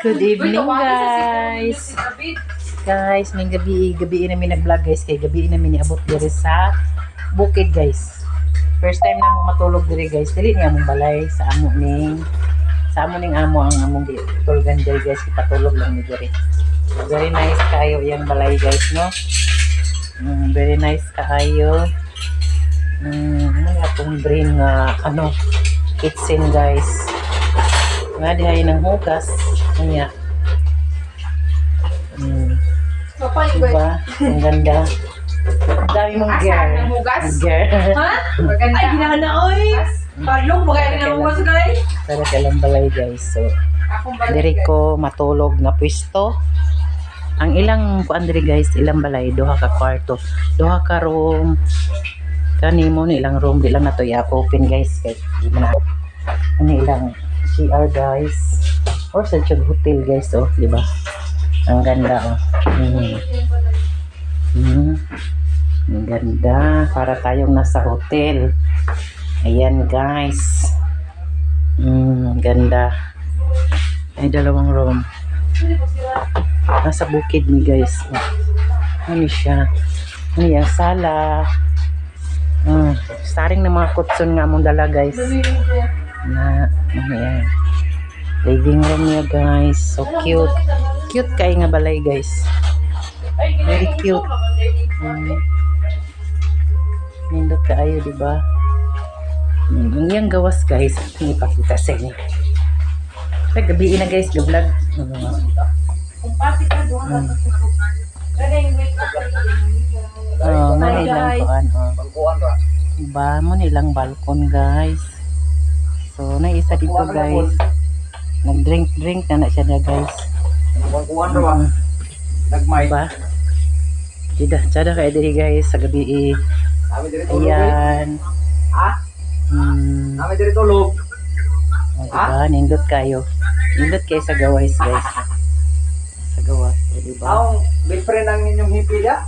Good evening, guys. Guys, may gabi namin nag-vlog, guys. Kay gabi namin niabot diri sa bukid, guys. First time na mo matulog diri, guys. Dili niya mong balay sa amo ning amo ang among tulgan diri, guys. Ipatulog lang ni diri. Very nice kayo yang balay, guys, no? Very nice kayo. May atong brain nga kitchen, guys. Nga dihay ng hugas. Kanya. Diba? Ang ganda. Ang dami mong girl. Girl. Ha? Ay, ginahan na, oy! Parlong, magaling na hugas, guys. Para kalang balay, guys. So, diri ko matulog na pwesto. Ang ilang kuan diri, guys, ilang balay, duha ka kwarto, duha ka room. Kani mo ni ilang room, di lang na to i-open, guys. Kaya di mo na. Ano ilang CR, guys. Or sa hotel, guys, oh, di ba? Ang ganda, oh. Ang ganda. Para tayong nasa hotel. Ayan, guys. Ganda. Ay, dalawang room. Nasa bukid ni, guys. Ano siya? Ano yan? Sala. Staring ng mga kutson nga mong dala, guys. Ano yan? Living room niya, guys. So cute. Cute kayo nga balay, guys. Very cute. Nindot kaayo, diba? Ang iyang gawas, guys. Ating ipakita sa inyo. Kaya gabi na, guys. Ga-vlog. Manilang kuan. Diba? Manilang balkon, guys. So, naisa dito, guys. Nag-drink na siya na, guys. Diba? Sada kayo diri, guys, sa gabi. Ayan. Kami diri tulog. Diba? Nindot kayo. Nindot kayo sa gaways, guys. Sa gawas, diba? Ang best friend ang inyong hippie ya?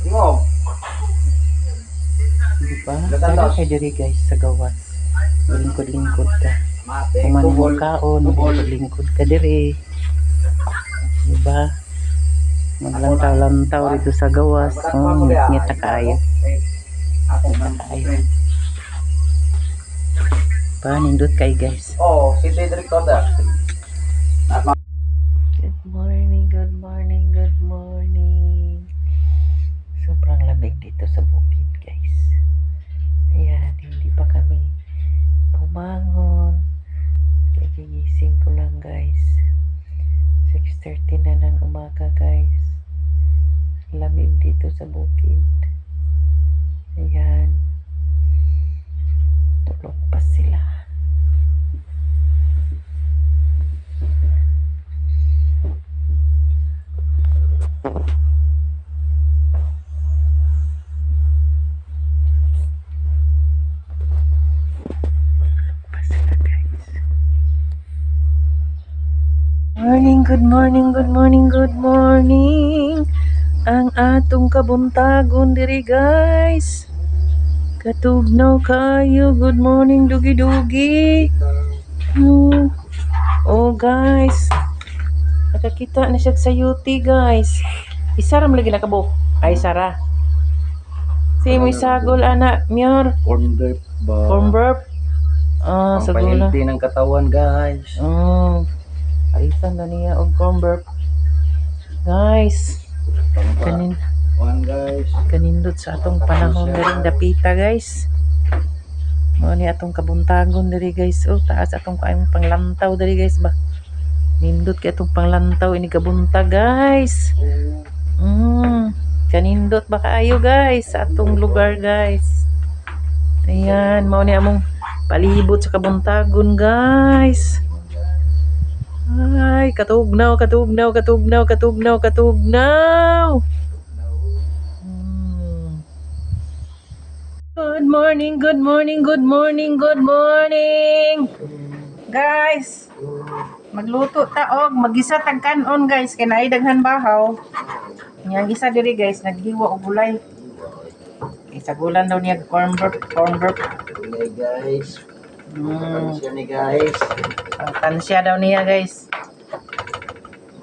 Ingog. Diba? Sada kayo diri, guys, sa gawas. Lingkod-lingkod ka. Kumanin mo kaon, lingkod ka diri. Diba? Maglantaw-lantaw dito sa gawas. Ngit-ngita kaayo. Nindot kayo, guys. Oh, si Director da. Good morning, good morning, good morning. Sobrang lamig dito sa bukid, guys. Ayan, hindi pa kami bumangon. Kagigising ko lang, guys. 6:30 na ng umaga, guys. Lamig dito sa bukid. Ayan. Tulog pa sila. Morning, good morning, good morning, good morning. Ang atong kabuntagon diri, guys. Katugnaw kayo. Good morning, dugi-dugi. Oh, guys. Nakakita na siya sa yuti, guys. Isara mo lagi nakabuk. Ay, Sara. Si mo isagol, anak. Miyor. Corn beef ba? Corn burp. Sagula. Pampahilti ng katawan, guys. Palitan na niya og corn burp. Guys. Guys. Kanindot sa atong panahon diri dapita, guys. Mao ni atong kabuntagon diri, guys. Taas atong kaayong panglantaw diri, guys ba. Nindot kay atong panglantaw ini kabuntag, guys. Kanindot ba kaayo, guys, sa atong lugar, guys. Ayan, mao ni among palibot sa kabuntagon, guys. Ay, katugnaw. Good morning. Guys, magluto taog, magisa tag kanon, guys, kay naay daghan bahaw. Yang isa diri, guys, naghiwa og gulay. Kay sa gulan daw niya corn burp. Gulay, guys. Ano siya ni guys. Ang tansya daw niya guys.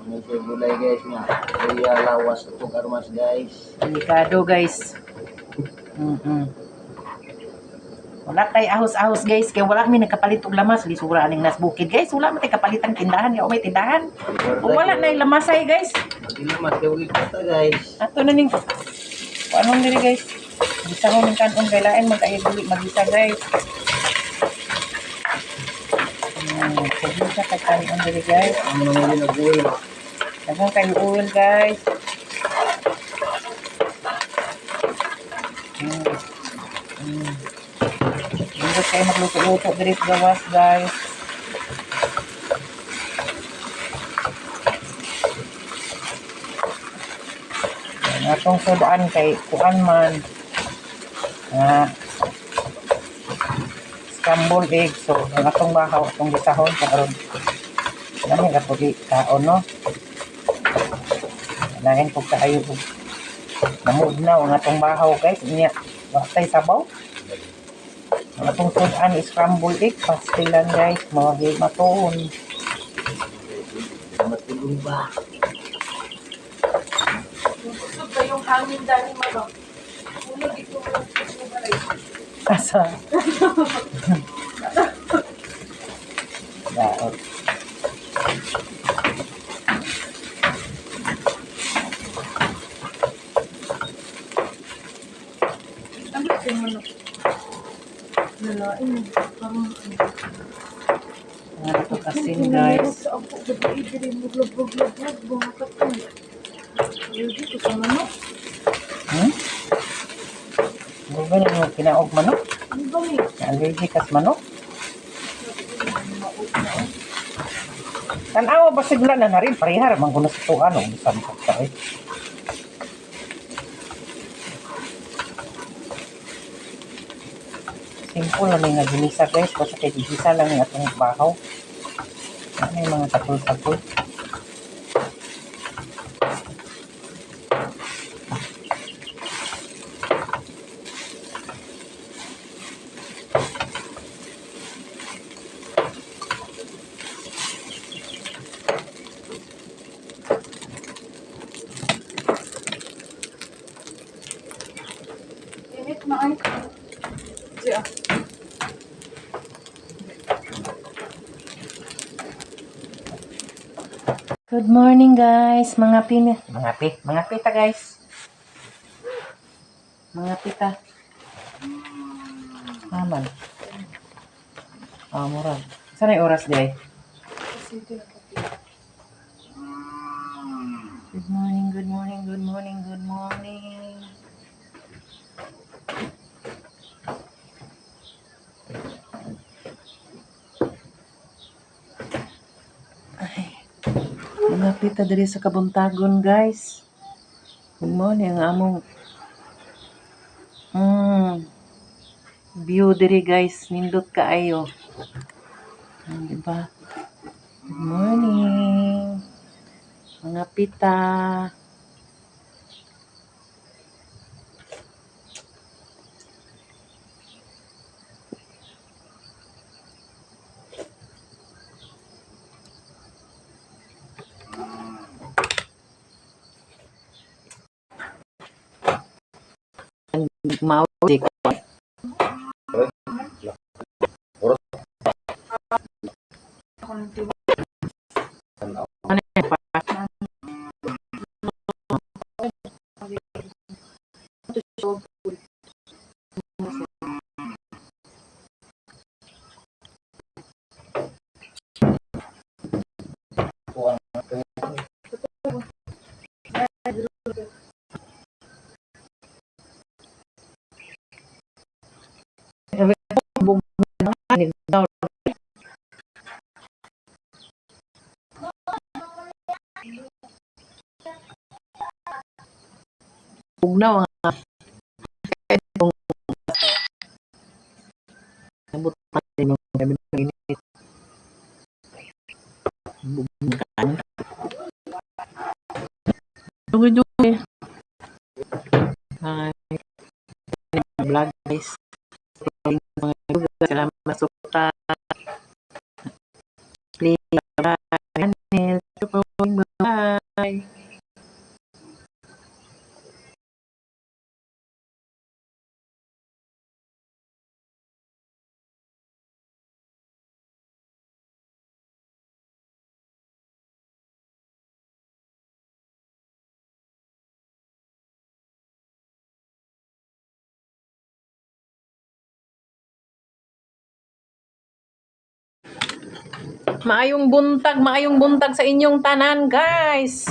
Ano siya gulay guys nga. Kaya lawas ito karmas guys. Delikado guys. Wala kay ahos-ahos guys. Kaya wala mi nagkapalit og lamas. Lisura aning nas bukid guys. Wala man tay kapalitang tindahan. Kaya may tindahan. Kung wala na yung lamasay guys. Magilimat kay uli kita guys. Ato na ning paano diri guys? Bisa ko ng kanong kailain mo tayo dili magisa guys. Sige sa kakanin diri guys. Ang mga ginagawa. Daghang kayo oil guys. Hindi kayo magluto-luto diri sa gawas guys. Atong sudaan kay kuan man scrambled egg. So ang atong bahaw atong gisahon karon nani ka pudi kaon no lain po kaayo namudnaw ang atong bahaw guys niya watay sabaw ang atong sudaan is scrambled egg pastilan guys mga matuon Matulog ba? Busog ba yung hangin dahil mabang? Ulo dito mo lang sa balay. asa daot Ang laki mo na. Lalain mo. Parang ano to kasin guys sa ako, babae diri mo glog-glog-glog. Bunga ka to. Hindi ko sa manok. Gugan yung kinaog manok Ano ba may? allergic kas manok tanawa ba sigla na rin parihar manggunas ito ano bisan ko sa simple lang nga ginisa guys basta kay gisa lang yung atong bahaw ano yung mga takol-takol Init na ay. Diya. good morning guys mga pita guys mga pita naman murag sana yung oras day good morning good morning good morning good morning mga pita diri sa Kabuntagon guys. Good morning ang among view diri guys nindot kaayo. Diba? Good morning mga pita. Maudik. Ano yan pa? Bugnaw nga. Nabot pa rin yung gabi ng init. Bugnaw. Dugi-dugi. Hi. Vlog guys. Salamat sa Please, bye. Bye. Maayong buntag sa inyong tanan, guys.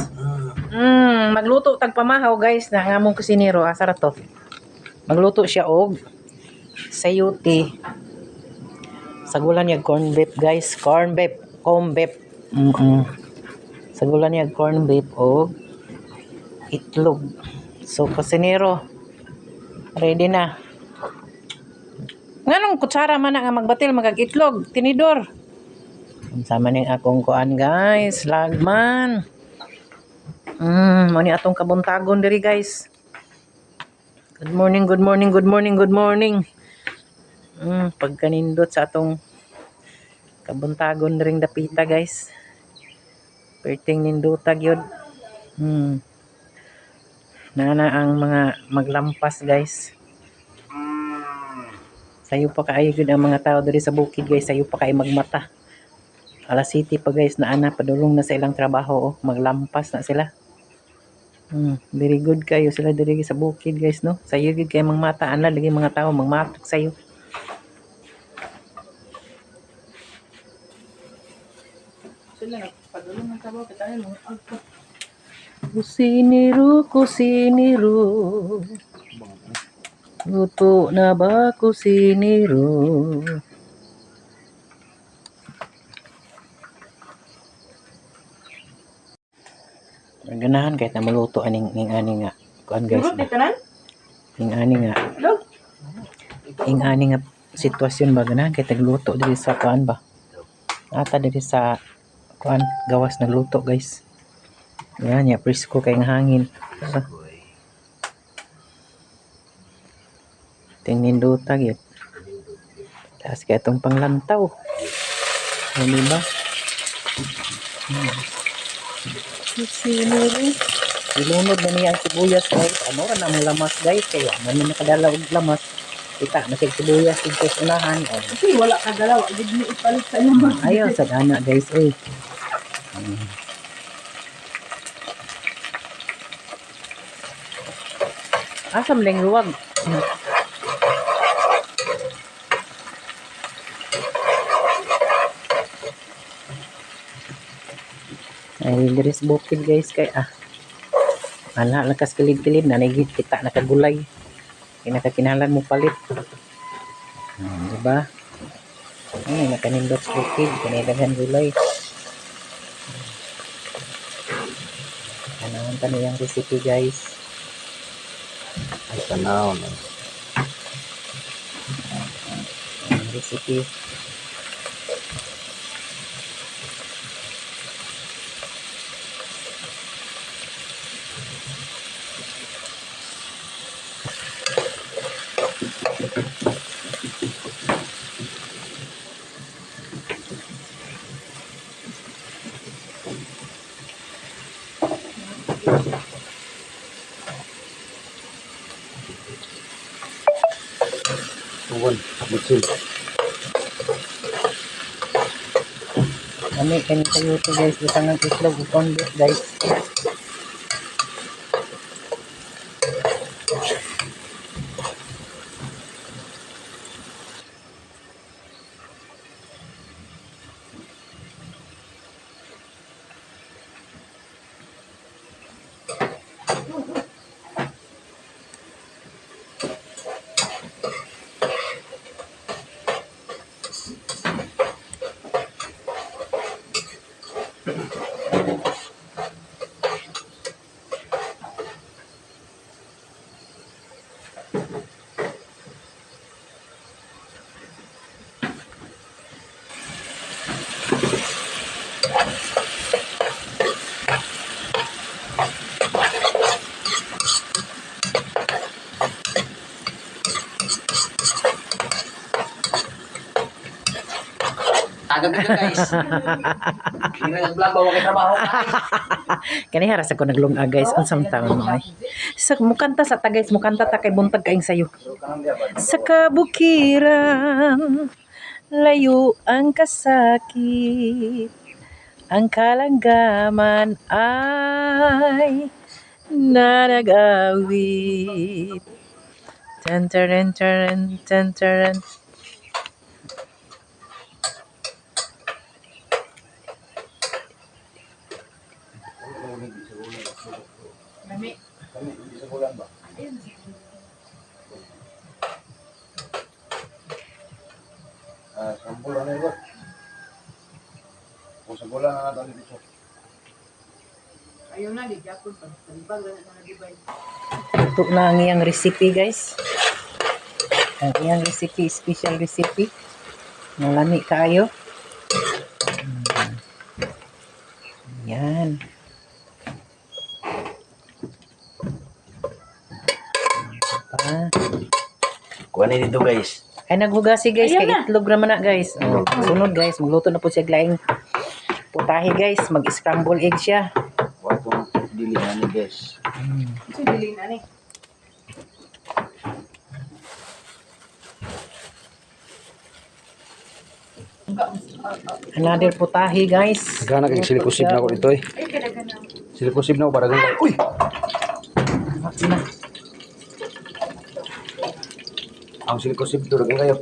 Magluto tag pamahaw, guys, na nga mong kusinero, asara to. Magluto siya og sayote. Sagulan niya corn beef, guys. Corn beef. Sagulan niya corn beef og itlog. So, kusinero, ready na. Nganong kutsara man na nga magbatil magag itlog, tinidor. Sama ning akong kuan, guys, lagman. Mo ni atong kabuntagon diri, guys. Good morning. Pagkanindot sa atong kabuntagon ring dapita, guys. Perting nindutag yun. Nana ang mga maglampas, guys. Sayo pa kaayo yun ang mga tao diri sa bukid, guys. Sayo pa kaayo magmata. Alas City pa, guys, na padulong na sa ilang trabaho. Maglampas na sila. Very good kayo sila diri sa bukid, guys, no? Sayo gid kay mangmata ana lagi mga tao mangmatak sayo. Sila padulong ng trabaho kita mo. Kusiniro. Luto na ba kusiniro? Ganahan kahit na maluto aning nga kuan, guys. Ing ani nga sitwasyon ba ganahan kahit nagluto diri sa kuan ba. Ata diri sa kuan gawas nagluto, guys. Yan ya presko kay nga hangin. Tinindutag yun. Tapos kaya itong panglantaw. Ano ba? Ilunod na niya ang sibuyas, guys. Ano na ang lamas, guys. Kaya man nakadala og lamas. Kita na sig sibuyas dito sa unahan. Kasi wala ka dalaw. Agad mo ipalit sa naman. Ayaw sa dana, guys. Oy. Asam lang luwag. Ay, diris bukid, guys, kay ala lakas kilid-kilid na nagit kita nakagulay. Kinakakinalan mo palit. Diba? Ay, nakanindot sa bukid, kanilagan gulay. Kanahan pa niyang recipe, guys. Ay, tanaw na. Recipe. Tungkol, butsil. Kami kayo ito, guys. Isang ng itlog upon this, guys. Aga gabi ka guys. Hindi na nag-vlog ba kay trabaho guys. Kani haras ako naglunga guys unsam taon mo ay. Sa mukanta sa ta guys, mukanta ta kay buntag kaing sayo. Sa kabukiran layo ang kasakit. Ang kalanggaman ay nanag-awit. Tan-taran, taran, tan-taran. Kami, hindi sa bulan ba? Sa bulan na ito. Kung sa bulan na natin dito. Ayaw na, di Japon pa. Salibag na nagibay. Ito na ang iyang recipe guys. Ang iyang recipe, special recipe. Nalami kayo. Yan. Pa. Kuha na dito guys. Ay naghugasi guys, Ayun kay na. itlog naman na guys. Oh, sunod guys, magluto na po siya glaing putahe guys, mag-scramble egg siya. Kuha itong dili na ni guys. Ito diling na ni. Another putahe guys. Gana kay silikusib na ko dito eh. Ay, kadagan na. Silikusib na ko para ganun. Uy! Na. Ang silikusib dito rin kayo.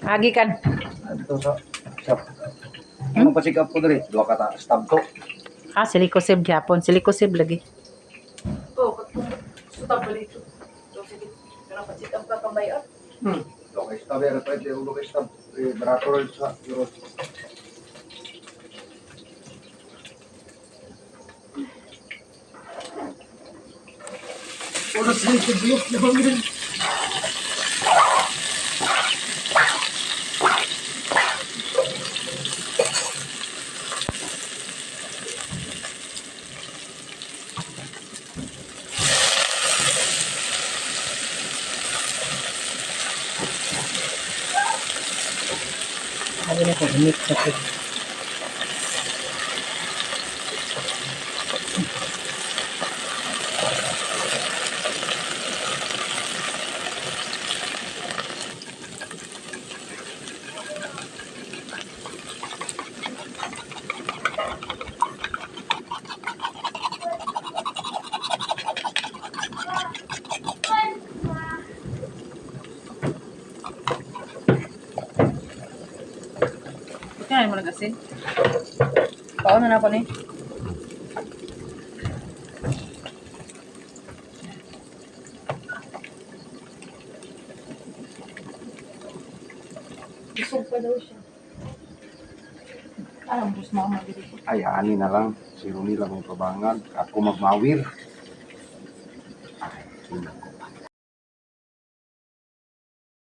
Agi kan. Ito sa ano pa check up ko diri? Dua kata stab to. Ah, silikosib Japon, silikosib lagi. Oh, katong sutab ba dito? So, sige. Pero pasikap ka pambayon. Dua kay stab ya repete ulo kay stab. Barato rin sa euro. Oras na ito, blok na mga. Sabi na ko, init sa ko. Kaya mo nag-asin. Paano na ako ni? Isog pa daw siya. Alam, bus mama dito. Ay, ani na lang. Si Runi lang yung pabangan. Ako magmawir.